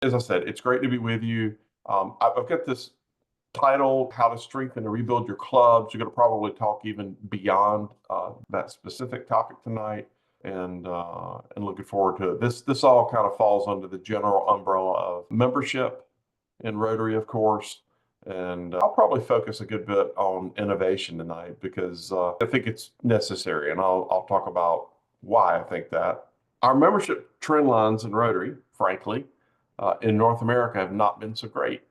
As I said, it's great to be with you. I've got this title, How to Strengthen and Rebuild Your Clubs. You're going to probably talk even beyond that specific topic tonight, and looking forward to it. This all kind of falls under the general umbrella of membership in Rotary, of course. And I'll probably focus a good bit on innovation tonight because I think it's necessary, and I'll talk about why I think that. Our membership trend lines in Rotary, frankly, in North America have not been so great.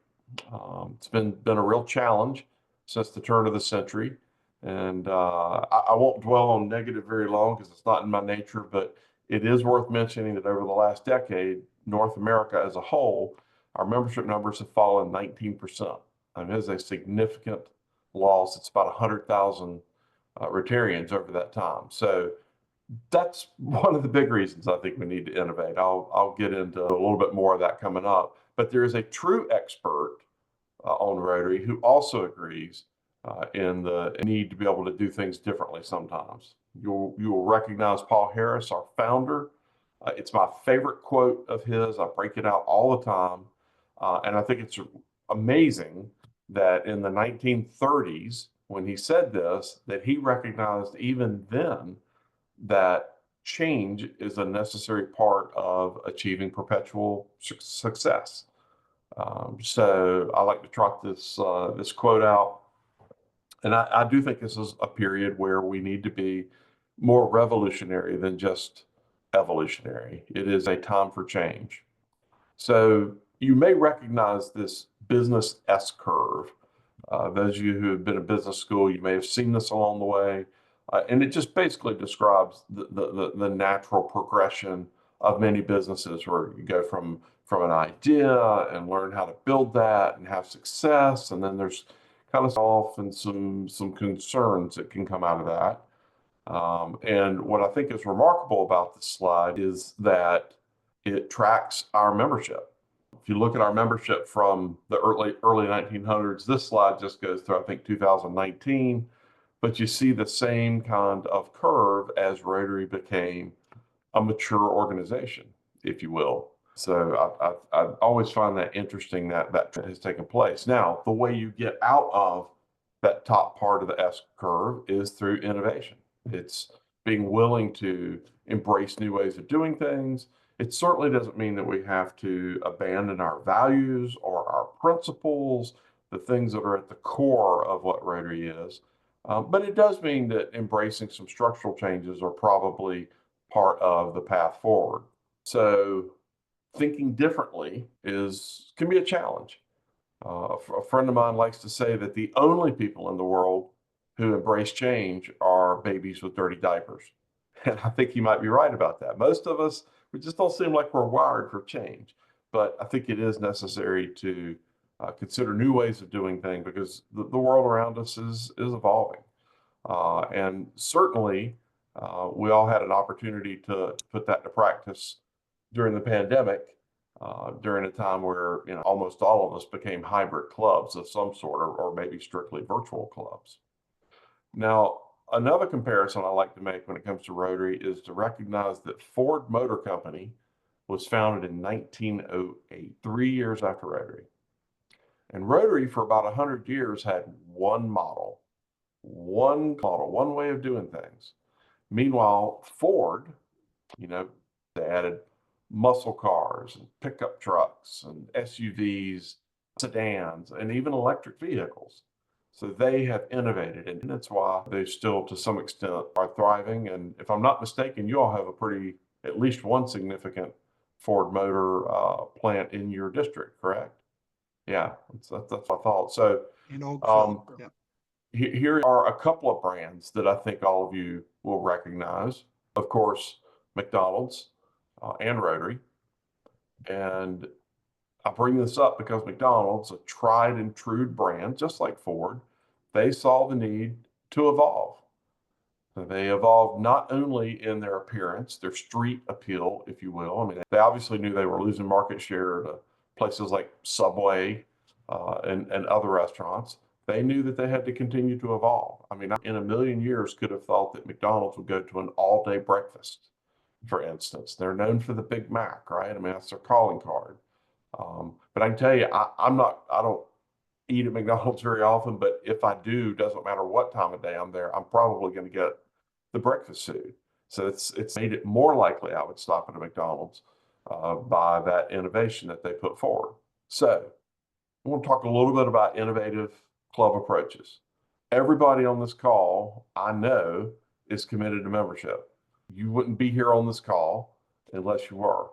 It's been a real challenge since the turn of the century, and I won't dwell on negative very long because it's not in my nature. But it is worth mentioning that over the last decade, North America as a whole, our membership numbers have fallen 19%. It is a significant loss. It's about 100,000 Rotarians over that time. So that's one of the big reasons I think we need to innovate. I'll get into a little bit more of that coming up. But there is a true expert on Rotary who also agrees in the need to be able to do things differently sometimes. You will recognize Paul Harris, our founder. It's my favorite quote of his. I break it out all the time, and I think it's amazing that in the 1930s, when he said this, that he recognized even then that change is a necessary part of achieving perpetual success. So I like to trot this quote out, and I do think this is a period where we need to be more revolutionary than just evolutionary. It is a time for change. So you may recognize this business S curve. Those of you who have been in business school, you may have seen this along the way. And it just basically describes the natural progression of many businesses where you go from an idea and learn how to build that and have success. And then there's kind of off and some concerns that can come out of that. And what I think is remarkable about this slide is that it tracks our membership. If you look at our membership from the early 1900s, this slide just goes through, I think, 2019, but you see the same kind of curve as Rotary became a mature organization, if you will. So I always find that interesting that has taken place. Now, the way you get out of that top part of the S curve is through innovation. It's being willing to embrace new ways of doing things. It certainly doesn't mean that we have to abandon our values or our principles, the things that are at the core of what Rotary is. But it does mean that embracing some structural changes are probably part of the path forward. So thinking differently can be a challenge. A friend of mine likes to say that the only people in the world who embrace change are babies with dirty diapers. And I think he might be right about that. Most of us, we just don't seem like we're wired for change. But I think it is necessary to consider new ways of doing things because the world around us is evolving. And certainly, we all had an opportunity to put that to practice during the pandemic, during a time where almost all of us became hybrid clubs of some sort, or maybe strictly virtual clubs. Now, another comparison I like to make when it comes to Rotary is to recognize that Ford Motor Company was founded in 1908, 3 years after Rotary. And Rotary, for about 100 years, had one way of doing things. Meanwhile, Ford, they added muscle cars and pickup trucks and SUVs, sedans, and even electric vehicles. So they have innovated, and that's why they still, to some extent, are thriving. And if I'm not mistaken, you all have at least one significant Ford Motor plant in your district, correct? Yeah, that's what I thought. So In Oakville. um, Yeah. here are a couple of brands that I think all of you will recognize. Of course, McDonald's and Rotary. And I bring this up because McDonald's, a tried and true brand, just like Ford, they saw the need to evolve. They evolved not only in their appearance, their street appeal, if you will. I mean, they obviously knew they were losing market share to places like Subway and other restaurants. They knew that they had to continue to evolve. I mean, in a million years, could have thought that McDonald's would go to an all-day breakfast, for instance. They're known for the Big Mac, right? I mean, that's their calling card. But I can tell you, I don't eat at McDonald's very often, but if I do, doesn't matter what time of day I'm there, I'm probably going to get the breakfast food. So it's made it more likely I would stop at a McDonald's by that innovation that they put forward. So I want to talk a little bit about innovative club approaches. Everybody on this call I know is committed to membership. You wouldn't be here on this call unless you were.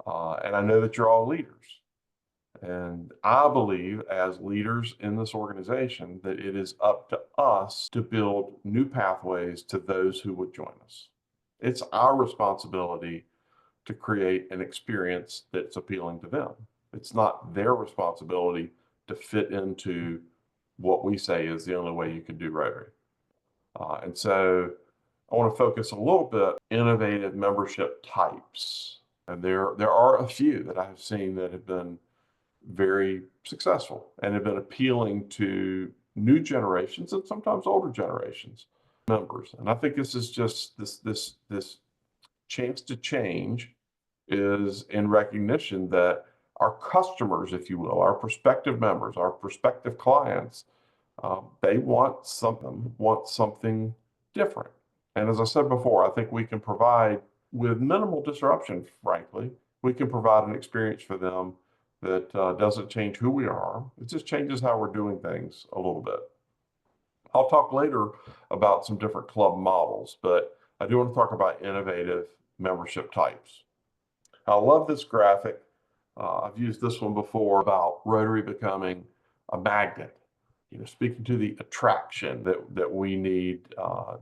And I know that you're all leaders. And I believe, as leaders in this organization, that it is up to us to build new pathways to those who would join us. It's our responsibility to create an experience that's appealing to them. It's not their responsibility to fit into what we say is the only way you can do Rotary. And so I want to focus a little bit innovative membership types. And there are a few that I've seen that have been very successful and have been appealing to new generations and sometimes older generations members. And I think this is just this chance to change is in recognition that our customers, if you will, our prospective members, our prospective clients, they want something different. And as I said before, I think we can provide, with minimal disruption, frankly, we can provide an experience for them that doesn't change who we are. It just changes how we're doing things a little bit. I'll talk later about some different club models, but I do want to talk about innovative membership types. I love this graphic. I've used this one before about Rotary becoming a magnet, speaking to the attraction that we need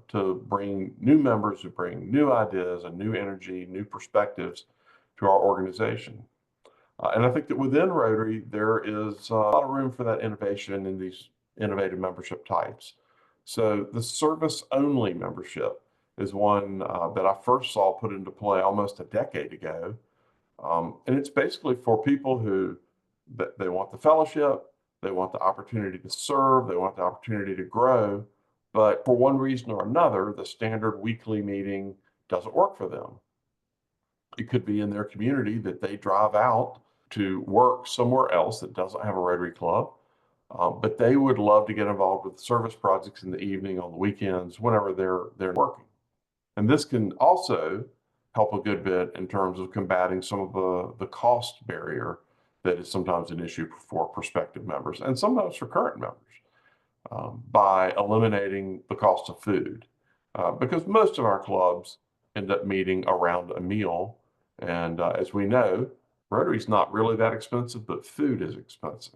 to bring new members who bring new ideas and new energy, new perspectives to our organization. And I think that within Rotary, there is a lot of room for that innovation in these innovative membership types. So the service-only membership is one that I first saw put into play almost a decade ago. And it's basically for people who they want the fellowship, they want the opportunity to serve, they want the opportunity to grow, but for one reason or another, the standard weekly meeting doesn't work for them. It could be in their community that they drive out to work somewhere else that doesn't have a Rotary Club, but they would love to get involved with service projects in the evening, on the weekends, whenever they're working. And this can also help a good bit in terms of combating some of the cost barrier that is sometimes an issue for prospective members and sometimes for current members by eliminating the cost of food. Because most of our clubs end up meeting around a meal. And as we know, Rotary's not really that expensive, but food is expensive.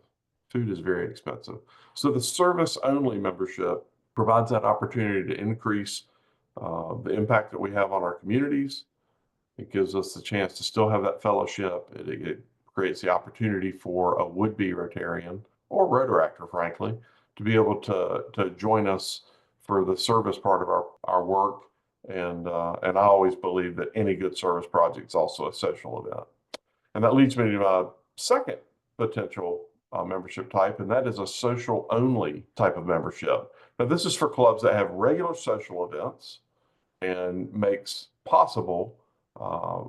Food is very expensive. So the service-only membership provides that opportunity to increase the impact that we have on our communities. It gives us the chance to still have that fellowship. It creates the opportunity for a would-be Rotarian or Rotaractor, frankly, to be able to join us for the service part of our work. And I always believe that any good service project is also a social event. And that leads me to my second potential membership type, and that is a social-only type of membership. Now, this is for clubs that have regular social events and makes possible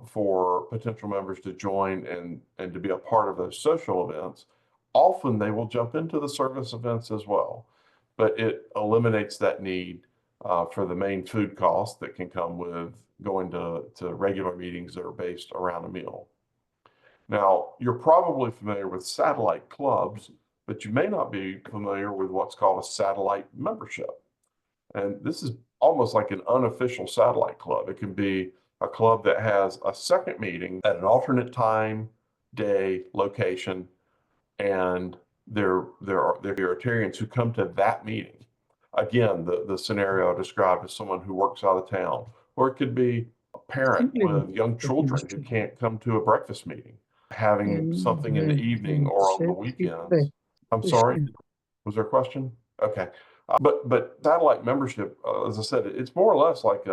for potential members to join and to be a part of those social events. Often they will jump into the service events as well, but it eliminates that need for the main food costs that can come with going to regular meetings that are based around a meal. Now, you're probably familiar with satellite clubs, but you may not be familiar with what's called a satellite membership. And this is almost like an unofficial satellite club. It can be a club that has a second meeting at an alternate time, day, location, and there are Rotarians who come to that meeting. Again, the scenario described as someone who works out of town, or it could be a parent with young children who can't come to a breakfast meeting, having something in the evening or on the weekends. I'm sorry, was there a question? Okay. But satellite membership, as I said, it's more or less like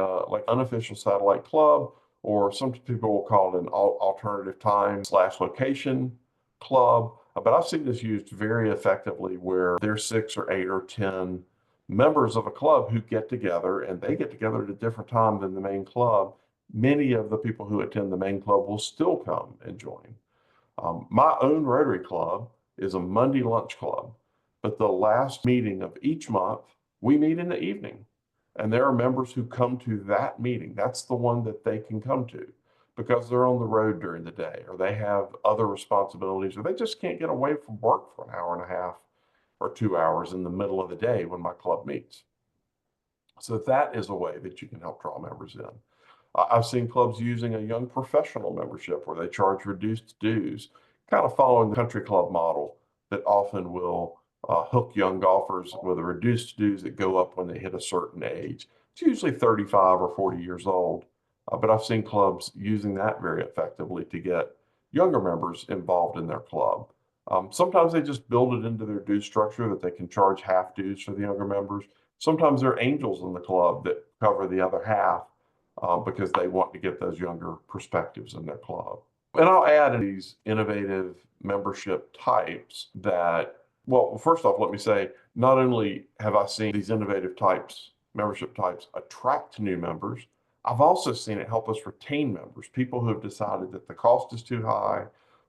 unofficial satellite club, or some people will call it an alternative time / location club. But I've seen this used very effectively where there's 6 or 8 or 10 members of a club who get together, and they get together at a different time than the main club. Many of the people who attend the main club will still come and join. My own Rotary Club is a Monday lunch club, but the last meeting of each month, we meet in the evening. And there are members who come to that meeting. That's the one that they can come to because they're on the road during the day, or they have other responsibilities, or they just can't get away from work for an hour and a half or 2 hours in the middle of the day when my club meets. So that is a way that you can help draw members in. I've seen clubs using a young professional membership where they charge reduced dues, kind of following the country club model that often will hook young golfers with a reduced dues that go up when they hit a certain age. It's usually 35 or 40 years old, but I've seen clubs using that very effectively to get younger members involved in their club. Sometimes they just build it into their due structure that they can charge half dues for the younger members. Sometimes there are angels in the club that cover the other half because they want to get those younger perspectives in their club. And I'll add in these innovative membership types that, well, first off, let me say, not only have I seen these innovative types, membership types attract new members, I've also seen it help us retain members, people who have decided that the cost is too high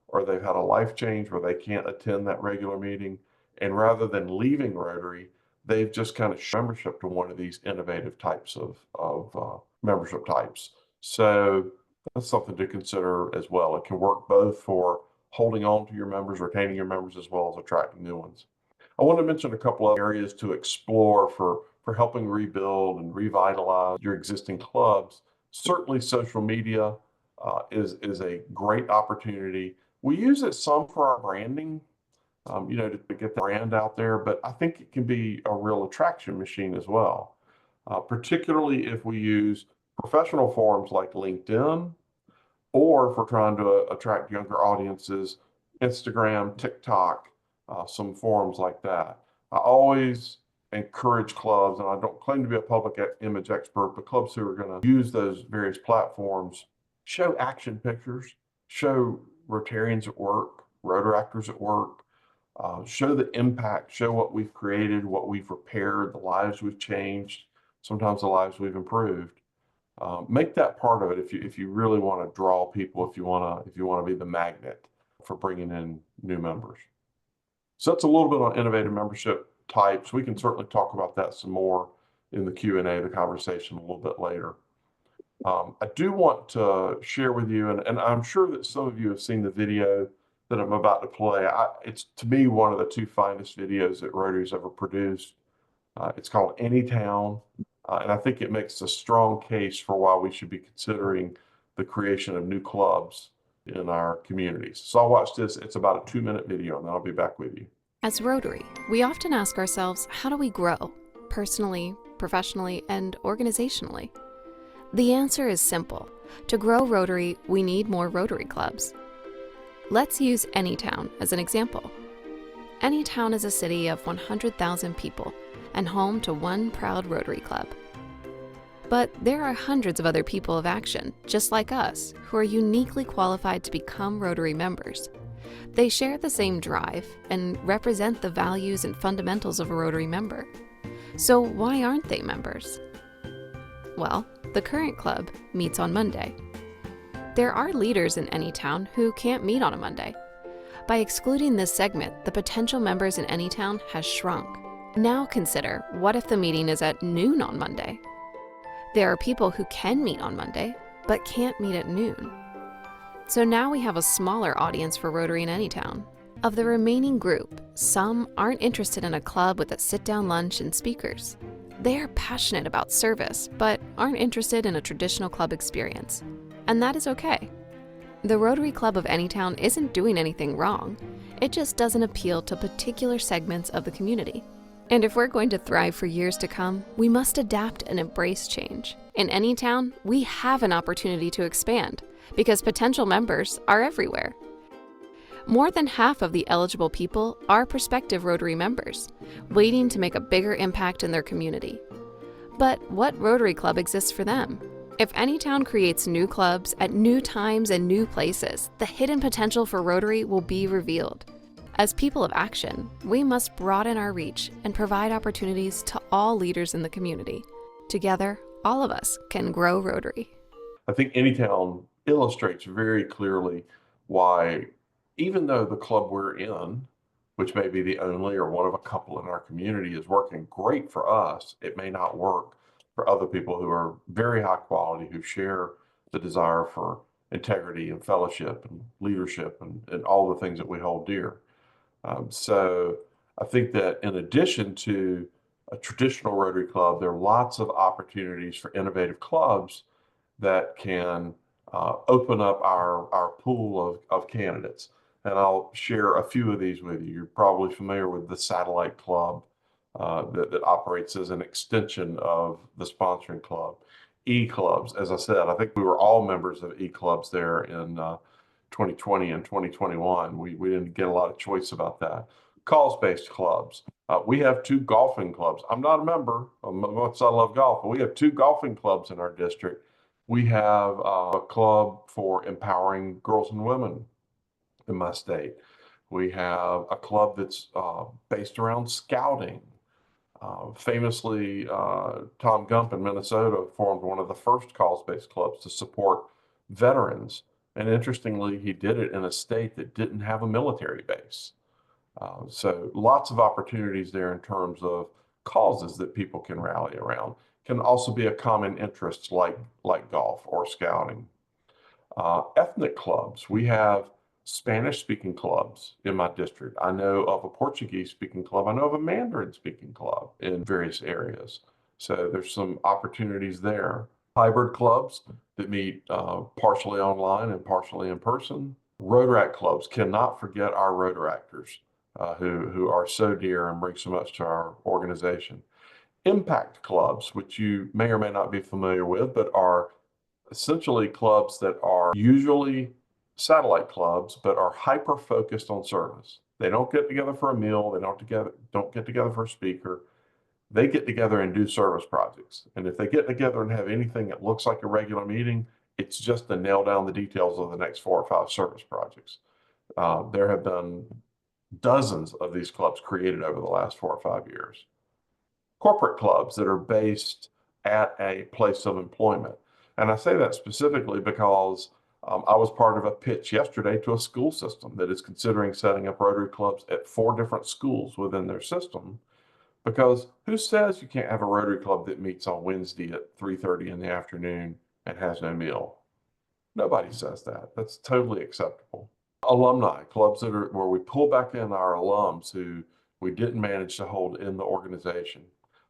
or they've had a life change where they can't attend that regular meeting. And rather than leaving Rotary, they've just kind of membership to one of these innovative types of membership types. So that's something to consider as well. It can work both for holding on to your members, retaining your members, as well as attracting new ones. I want to mention a couple of areas to explore for helping rebuild and revitalize your existing clubs. Certainly social media is a great opportunity. We use it some for our branding, to get the brand out there, but I think it can be a real attraction machine as well, particularly if we use professional forums like LinkedIn, or if we're trying to attract younger audiences, Instagram, TikTok, some forums like that. I always encourage clubs, and I don't claim to be a public image expert, but clubs who are going to use those various platforms, show action pictures, show Rotarians at work, Rotaractors at work, show the impact, show what we've created, what we've repaired, the lives we've changed, sometimes the lives we've improved. Make that part of it if you really want to draw people, if you want to be the magnet for bringing in new members. So that's a little bit on innovative membership types. We can certainly talk about that some more in the Q&A, the conversation a little bit later. I do want to share with you, and I'm sure that some of you have seen the video that I'm about to play. It's, to me, one of the two finest videos that Rotary's ever produced. It's called Anytown, and I think it makes a strong case for why we should be considering the creation of new clubs in our communities. So I'll watch this. It's about a 2-minute video, and then I'll be back with you. As Rotary, we often ask ourselves, how do we grow? Personally, professionally, and organizationally? The answer is simple. To grow Rotary, we need more Rotary clubs. Let's use Anytown as an example. Anytown is a city of 100,000 people and home to one proud Rotary club. But there are hundreds of other people of action, just like us, who are uniquely qualified to become Rotary members. They share the same drive and represent the values and fundamentals of a Rotary member. So why aren't they members? Well, the current club meets on Monday. There are leaders in Anytown who can't meet on a Monday. By excluding this segment, the potential members in Anytown has shrunk. Now consider, what if the meeting is at noon on Monday? There are people who can meet on Monday, but can't meet at noon. So now we have a smaller audience for Rotary in Anytown. Of the remaining group, some aren't interested in a club with a sit-down lunch and speakers. They are passionate about service, but aren't interested in a traditional club experience. And that is okay. The Rotary Club of Anytown isn't doing anything wrong. It just doesn't appeal to particular segments of the community. And if we're going to thrive for years to come, we must adapt and embrace change. In Anytown, we have an opportunity to expand because potential members are everywhere. More than half of the eligible people are prospective Rotary members, waiting to make a bigger impact in their community. But what Rotary Club exists for them? If Anytown creates new clubs at new times and new places, the hidden potential for Rotary will be revealed. As people of action, we must broaden our reach and provide opportunities to all leaders in the community. Together, all of us can grow Rotary. I think Anytown illustrates very clearly why even though the club we're in, which may be the only or one of a couple in our community, is working great for us, it may not work for other people who are very high quality, who share the desire for integrity and fellowship and leadership and all the things that we hold dear. So I think that in addition to a traditional Rotary Club, there are lots of opportunities for innovative clubs that can open up our pool of candidates. And I'll share a few of these with you. You're probably familiar with the Satellite Club that operates as an extension of the sponsoring club. E-clubs, as I said, I think we were all members of E-clubs there in 2020 and 2021. We didn't get a lot of choice about that. Calls-based clubs. We have 2 golfing clubs. I'm not a member, much I love golf, but we have 2 golfing clubs in our district. We have a club for empowering girls and women in my state. We have a club that's based around scouting. Famously, Tom Gump in Minnesota formed one of the first calls-based clubs to support veterans. And interestingly, he did it in a state that didn't have a military base. So lots of opportunities there in terms of causes that people can rally around. Can also be a common interest like golf or scouting. Ethnic clubs. We have Spanish-speaking clubs in my district. I know of a Portuguese-speaking club. I know of a Mandarin-speaking club in various areas. So there's some opportunities there. Hybrid clubs that meet partially online and partially in person. Rotaract clubs. Cannot forget our Rotaractors who are so dear and bring so much to our organization. Impact clubs, which you may or may not be familiar with, but are essentially clubs that are usually satellite clubs, but are hyper focused on service. They don't get together for a meal. They don't get together for a speaker. They get together and do service projects. And if they get together and have anything that looks like a regular meeting, it's just to nail down the details of the next 4 or 5 service projects. There have been dozens of these clubs created over the last 4 or 5 years. Corporate clubs that are based at a place of employment. And I say that specifically because I was part of a pitch yesterday to a school system that is considering setting up Rotary clubs at 4 different schools within their system. Because who says you can't have a Rotary club that meets on Wednesday at 3:30 in the afternoon and has no meal? Nobody says that. That's totally acceptable. Alumni clubs that are where we pull back in our alums who we didn't manage to hold in the organization.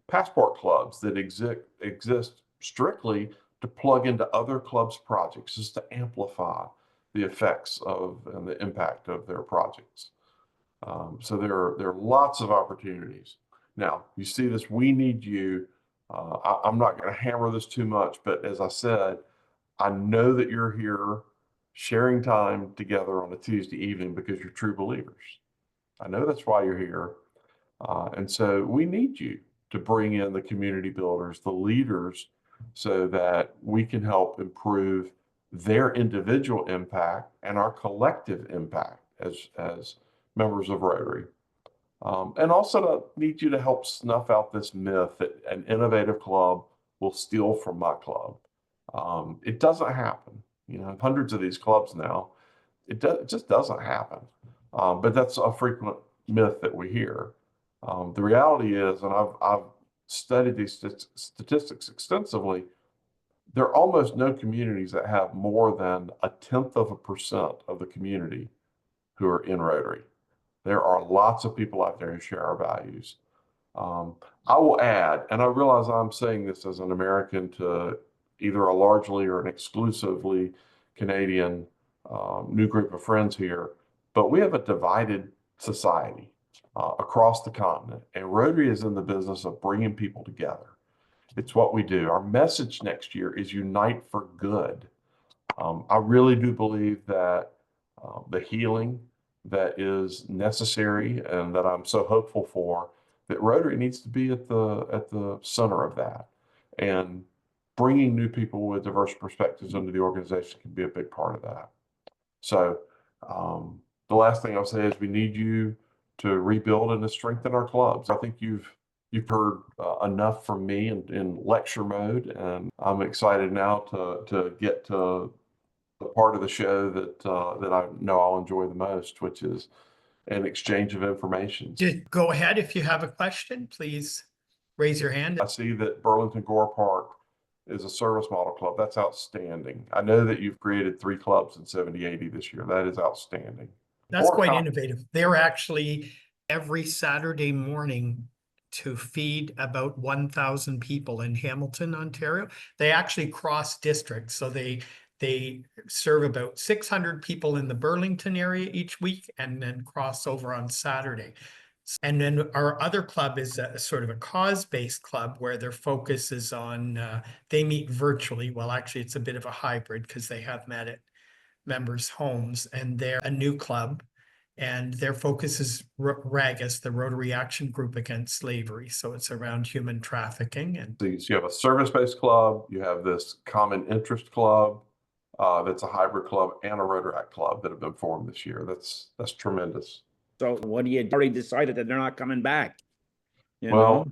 Passport clubs that exist strictly to plug into other clubs' projects, just to amplify the effects of and the impact of their projects. So there are lots of opportunities. Now, you see this, we need you. I'm not going to hammer this too much, but as I said, I know that you're here sharing time together on a Tuesday evening because you're true believers. I know that's why you're here. And so we need you to bring in the community builders, the leaders, so that we can help improve their individual impact and our collective impact as members of Rotary. And also to need you to help snuff out this myth that an innovative club will steal from my club. It doesn't happen. You know, hundreds of these clubs now. It just doesn't happen. But that's a frequent myth that we hear. The reality is, and I've studied these statistics extensively, there are almost no communities that have more than 0.1% of the community who are in Rotary. There are lots of people out there who share our values. I will add, and I realize I'm saying this as an American to either a largely or an exclusively Canadian new group of friends here, but we have a divided society across the continent, and Rotary is in the business of bringing people together. It's what we do. Our message next year is Unite for Good. I really do believe that the healing that is necessary and that I'm so hopeful for, that Rotary needs to be at the center of that. And bringing new people with diverse perspectives into the organization can be a big part of that. So the last thing I'll say is we need you to rebuild and to strengthen our clubs. I think you've heard enough from me in lecture mode, and I'm excited now to get to the part of the show that I know I'll enjoy the most, which is an exchange of information. Go ahead. If you have a question, please raise your hand. I see that Burlington Gore Park is a service model club. That's outstanding. I know that you've created 3 clubs in 7080 this year. That is outstanding. That's quite innovative. They're actually every Saturday morning to feed about 1,000 people in Hamilton, Ontario. They actually cross districts. So they serve about 600 people in the Burlington area each week and then cross over on Saturday. And then our other club is a sort of a cause-based club where their focus is on, they meet virtually. Well, actually, it's a bit of a hybrid because they have met at members' homes, and they're a new club. And their focus is RAGAS, the Rotary Action Group Against Slavery. So it's around human trafficking. And so you have a service-based club, you have this common interest club, that's a hybrid club, and a Rotary club that have been formed this year. That's tremendous. So what do you already decided that they're not coming back? Well,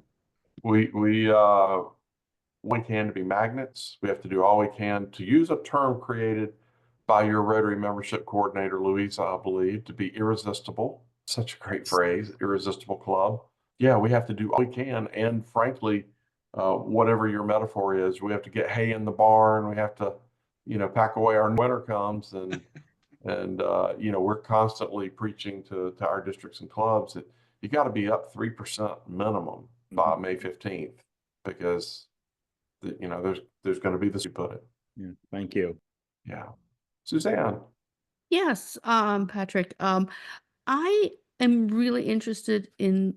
we can to be magnets. We have to do all we can to use a term created by your Rotary membership coordinator, Louisa, I believe, to be irresistible. Such a great phrase, irresistible club. Yeah, we have to do all we can. And frankly, whatever your metaphor is, we have to get hay in the barn. We have to, pack away our winter comes. And we're constantly preaching to our districts and clubs that you got to be up 3% minimum by May 15th, because there's going to be this, you put it. Yeah, thank you. Yeah. Suzanne. Yes, Patrick. I am really interested in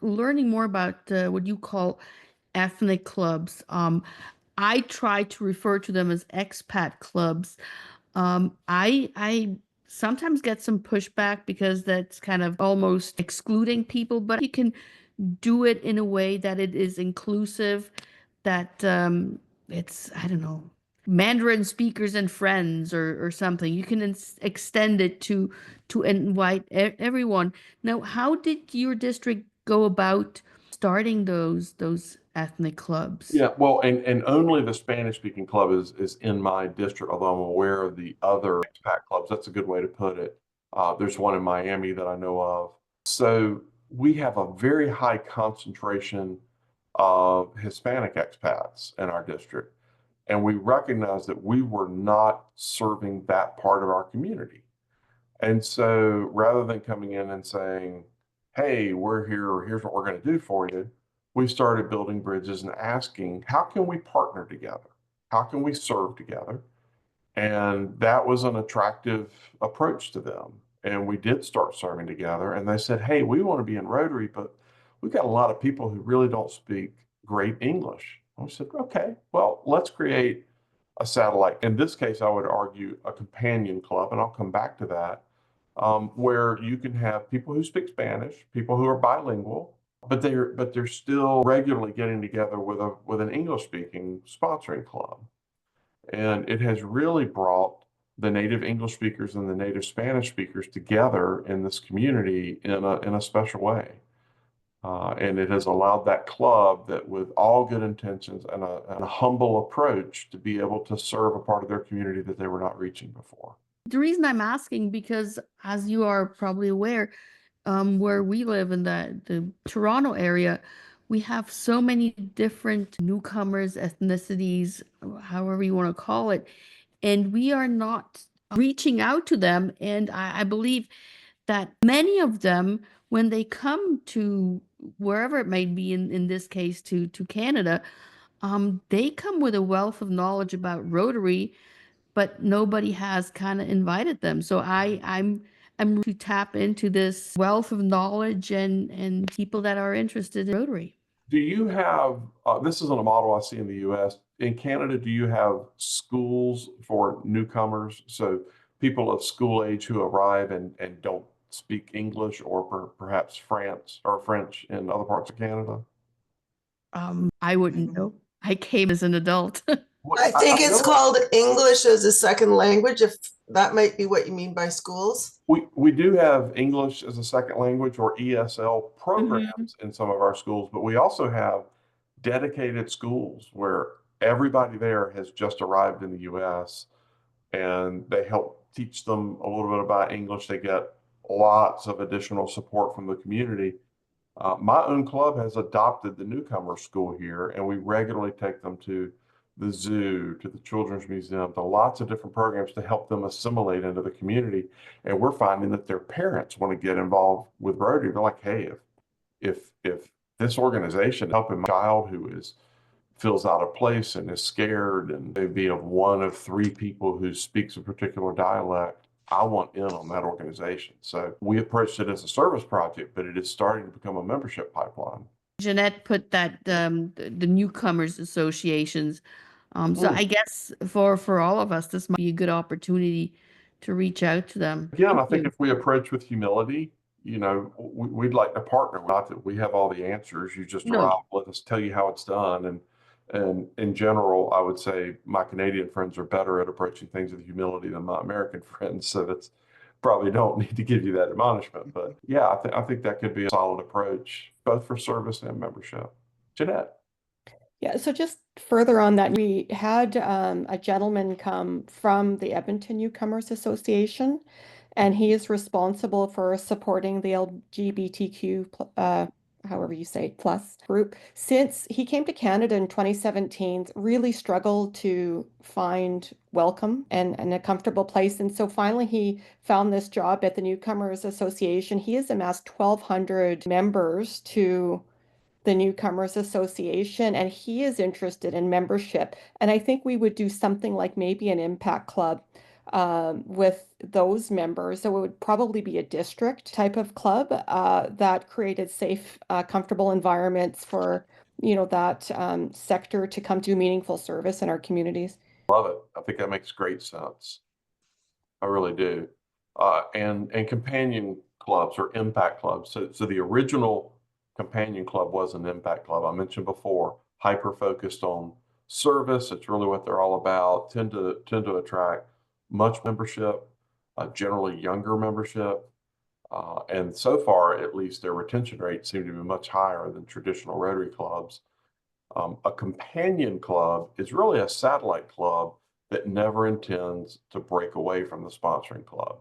learning more about what you call ethnic clubs. I try to refer to them as expat clubs. I sometimes get some pushback because that's kind of almost excluding people, but you can do it in a way that it is inclusive, that it's, I don't know, Mandarin speakers and friends or something. You can extend it to invite everyone. Now, how did your district go about starting those ethnic clubs? Yeah, well, and only the Spanish speaking club is in my district, although I'm aware of the other expat clubs. That's a good way to put it. There's one in Miami that I know of. So we have a very high concentration of Hispanic expats in our district. And we recognized that we were not serving that part of our community. And so rather than coming in and saying, hey, we're here, here's what we're going to do for you, we started building bridges and asking, how can we partner together? How can we serve together? And that was an attractive approach to them. And we did start serving together. And they said, hey, we want to be in Rotary, but we've got a lot of people who really don't speak great English. And we said, okay, well, let's create a satellite. In this case, I would argue a companion club, and I'll come back to that, where you can have people who speak Spanish, people who are bilingual, but they're still regularly getting together with an English-speaking sponsoring club. And it has really brought the native English speakers and the native Spanish speakers together in this community in a special way. And it has allowed that club that, with all good intentions and a humble approach, to be able to serve a part of their community that they were not reaching before. The reason I'm asking, because as you are probably aware, where we live in the Toronto area, we have so many different newcomers, ethnicities, however you want to call it, and we are not reaching out to them. And I believe that many of them, when they come to wherever it may be, in this case to Canada, they come with a wealth of knowledge about Rotary, but nobody has kind of invited them. So I'm to tap into this wealth of knowledge and people that are interested in Rotary. Do you have, this isn't a model I see in the US. In Canada, do you have schools for newcomers? So people of school age who arrive and don't speak English, or perhaps French in other parts of Canada? I wouldn't know. I came as an adult. I think it's called English as a second language, if that might be what you mean by schools. We do have English as a second language, or ESL programs in some of our schools, but we also have dedicated schools where everybody there has just arrived in the US, and they help teach them a little bit about English. They get lots of additional support from the community. My own club has adopted the newcomer school here, and we regularly take them to the zoo, to the children's museum, to lots of different programs to help them assimilate into the community. And we're finding that their parents want to get involved with Rotary. They're like, hey, if this organization helping my child who feels out of place and is scared, and they'd be of one of three people who speaks a particular dialect, I want in on that organization. So we approached it as a service project, but it is starting to become a membership pipeline. Jeanette put that the newcomers associations. So Mm. I guess for all of us, this might be a good opportunity to reach out to them. Again, I Thank think you. if we approach with humility, we'd like to partner. Not that we have all the answers. You just No. arrive, let us tell you how it's done. And in general, I would say my Canadian friends are better at approaching things with humility than my American friends. So that's probably don't need to give you that admonishment. But yeah, I think that could be a solid approach, both for service and membership. Jeanette. Yeah, so just further on that, we had a gentleman come from the Edmonton Newcomers Association, and he is responsible for supporting the LGBTQ, however you say it, plus group. Since he came to Canada in 2017, really struggled to find welcome and a comfortable place. And so finally he found this job at the Newcomers Association. He has amassed 1,200 members to the Newcomers Association, and he is interested in membership. And I think we would do something like maybe an impact club with those members. So it would probably be a district type of club that created safe, comfortable environments for, that sector to come to meaningful service in our communities. Love it. I think that makes great sense. I really do. And companion clubs or impact clubs. So the original companion club was an impact club. I mentioned before, hyper focused on service. It's really what they're all about. Tend to attract much membership, generally younger membership. And so far, at least their retention rates seem to be much higher than traditional Rotary clubs. A companion club is really a satellite club that never intends to break away from the sponsoring club.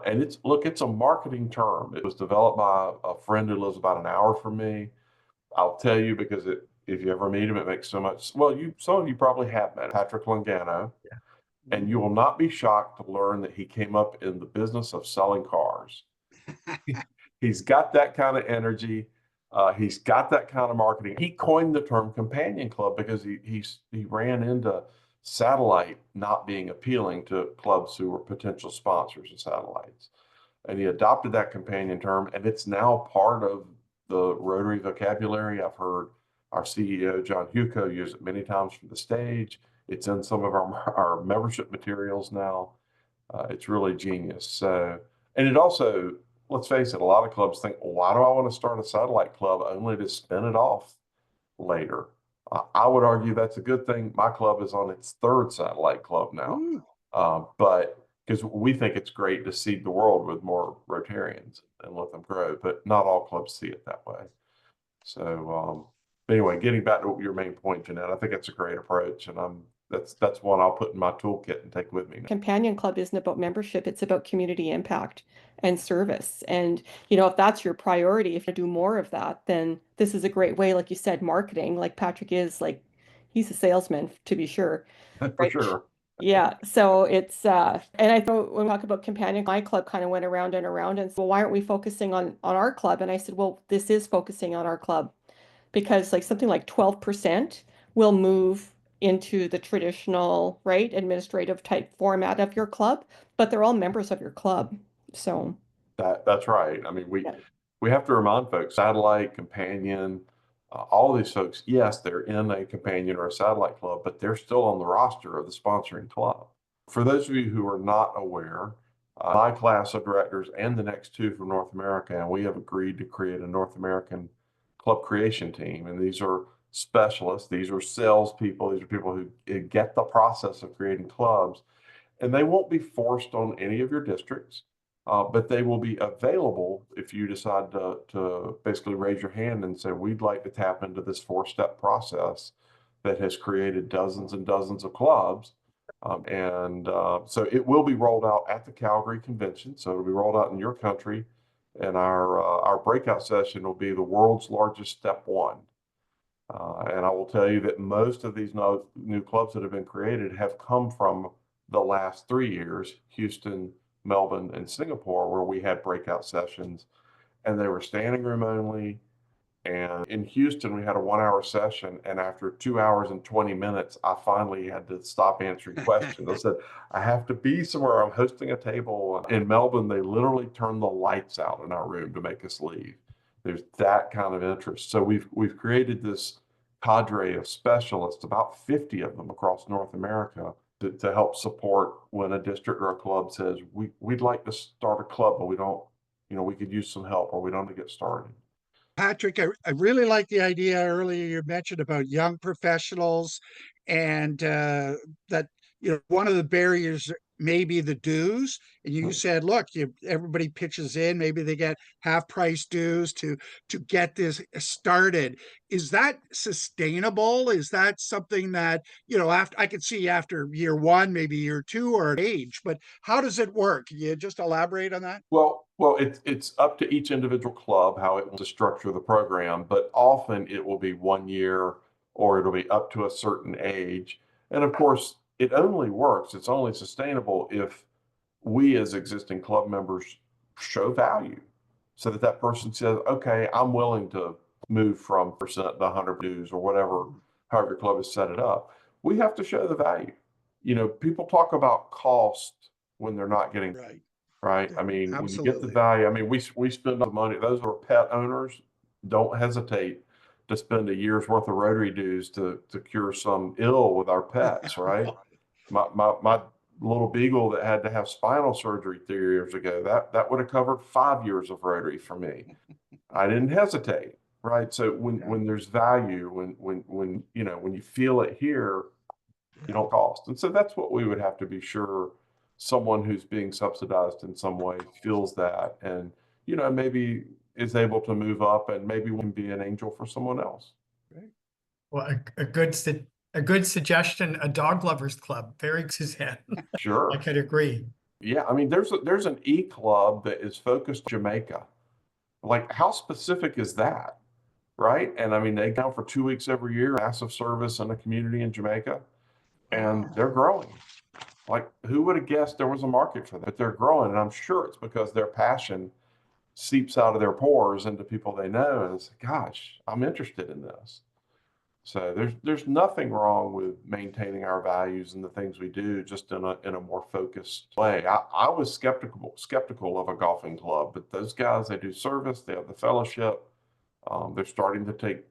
And it's a marketing term. It was developed by a friend who lives about an hour from me. I'll tell you because if you ever meet him, it makes so much. Well, some of you probably have met Patrick Langano, and you will not be shocked to learn that he came up in the business of selling cars. He's got that kind of energy. He's got that kind of marketing. He coined the term companion club because he ran into satellite not being appealing to clubs who were potential sponsors of satellites. And he adopted that companion term, and it's now part of the Rotary vocabulary. I've heard our CEO, John Huco, use it many times from the stage. It's in some of our membership materials now. It's really genius. So, and it also, let's face it, a lot of clubs think, well, why do I want to start a satellite club only to spin it off later? I would argue that's a good thing. My club is on its third satellite club now, but because we think it's great to seed the world with more Rotarians and let them grow, but not all clubs see it that way. So anyway, getting back to your main point, Jeanette, I think it's a great approach, and that's one I'll put in my toolkit and take with me. Companion club isn't about membership, it's about community impact and service. And, if that's your priority, if you do more of that, then this is a great way, like you said, marketing, like Patrick is, like, he's a salesman to be sure. For right? sure. Yeah, so it's and I thought when we talk about companion, my club kind of went around and around and said, well, why aren't we focusing on our club? And I said, well, this is focusing on our club because like something like 12% will move into the traditional, right, administrative type format of your club, but they're all members of your club. So That's right. I mean, yeah. we have to remind folks, satellite, companion, all these folks, yes, they're in a companion or a satellite club, but they're still on the roster of the sponsoring club. For those of you who are not aware, my class of directors and the next two from North America, and we have agreed to create a North American club creation team. And these are specialists, these are salespeople, these are people who get the process of creating clubs, and they won't be forced on any of your districts. But they will be available if you decide to basically raise your hand and say, we'd like to tap into this 4-step process that has created dozens and dozens of clubs. So it will be rolled out at the Calgary Convention. So it'll be rolled out in your country. And our breakout session will be the world's largest step one. And I will tell you that most of these new clubs that have been created have come from the last 3 years, Houston, Melbourne, and Singapore, where we had breakout sessions, and they were standing room only. And in Houston, we had a 1 hour session. And after 2 hours and 20 minutes, I finally had to stop answering questions. I said, I have to be somewhere. I'm hosting a table. In Melbourne, they literally turned the lights out in our room to make us leave. There's that kind of interest. So we've created this cadre of specialists, about 50 of them across North America, to help support when a district or a club says, we'd like to start a club, but we don't, we could use some help, or we don't want to get started. Patrick, I really like the idea earlier you mentioned about young professionals and that, one of the barriers may be the dues. And you said, look, everybody pitches in, maybe they get half price dues to get this started. Is that sustainable? Is that something that, after I could see after year one, maybe year two or an age, but how does it work? Can you just elaborate on that? Well, it's up to each individual club how it wants to structure the program, but often it will be 1 year or it'll be up to a certain age. And of course, it only works, it's only sustainable if we as existing club members show value so that that person says, okay, I'm willing to move from percent to 100 dues or whatever, however your club has set it up. We have to show the value. People talk about cost when they're not getting Right. right? I mean, when you get the Absolutely. value, I mean, we spend the money. Those who are pet owners, don't hesitate to spend a year's worth of Rotary dues to cure some ill with our pets, right? My little beagle that had to have spinal surgery 3 years ago, that would have covered 5 years of Rotary for me. I didn't hesitate, right? So when there's value, when you feel it here, you don't cost. And so that's what we would have to be sure someone who's being subsidized in some way feels that, and maybe is able to move up, and maybe we can be an angel for someone else. Well, a good suggestion, a dog lovers club. Very Suzanne. Sure. I could agree. Yeah, I mean, there's an e-club that is focused on Jamaica. Like, how specific is that, right? And I mean, they go for 2 weeks every year, massive service in a community in Jamaica, and they're growing. Like, who would have guessed there was a market for that? But they're growing, and I'm sure it's because their passion seeps out of their pores into people they know, and it's, gosh, I'm interested in this. So there's nothing wrong with maintaining our values and the things we do, just in a more focused way. I was skeptical of a golfing club, but those guys, they do service, they have the fellowship, they're starting to take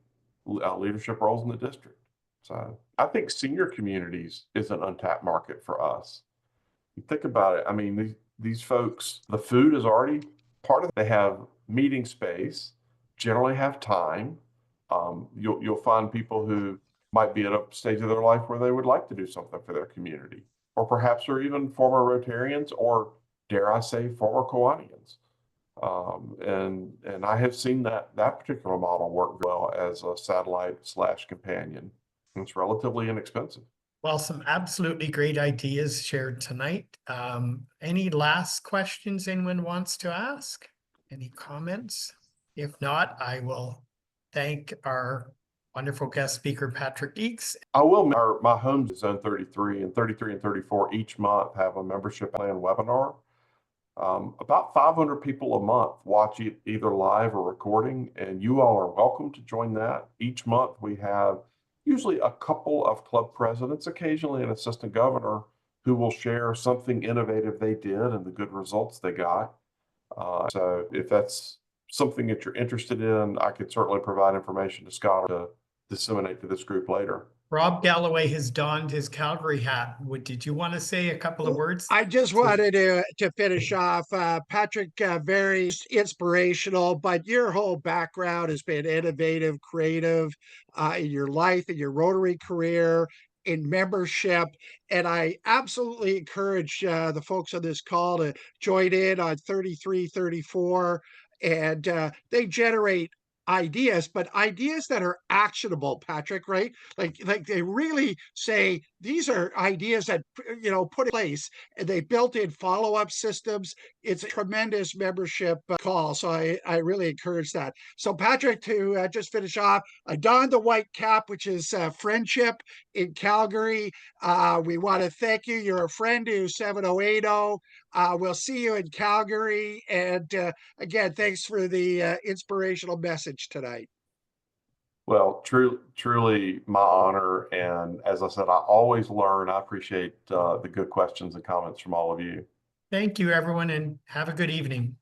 leadership roles in the district. So I think senior communities is an untapped market for us. You think about it. I mean, these folks, the food is already part of it. They have meeting space, generally have time. You'll find people who might be at a stage of their life where they would like to do something for their community, or perhaps are even former Rotarians, or dare I say, former Kiwanians. And I have seen that particular model work well as a satellite/companion. It's relatively inexpensive. Well, some absolutely great ideas shared tonight. Any last questions anyone wants to ask? Any comments? If not, I will thank our wonderful guest speaker, Patrick Eakes. I will. My homes is Zone 33, and 33 and 34 each month have a membership plan webinar. About 500 people a month watch it either live or recording, and you all are welcome to join that. Each month we have usually a couple of club presidents, occasionally an assistant governor, who will share something innovative they did and the good results they got. So if that's something that you're interested in, I could certainly provide information to Scott to disseminate to this group later. Rob Galloway has donned his Calgary hat. Did you want to say a couple of words? I just wanted to finish off, Patrick, very inspirational, but your whole background has been innovative, creative, in your life, in your Rotary career, in membership. And I absolutely encourage the folks on this call to join in on 3334. And they generate ideas, but ideas that are actionable, Patrick, right? Like they really say these are ideas that, you know, put in place, and they built in follow-up systems. It's a tremendous membership call. So I really encourage that. So Patrick, to just finish off, I donned the white cap, which is friendship in Calgary. We want to thank you. You're a friend to 7080. We'll see you in Calgary. And again, thanks for the inspirational message tonight. Well, truly my honor. And as I said, I always learn. I appreciate the good questions and comments from all of you. Thank you, everyone, and have a good evening.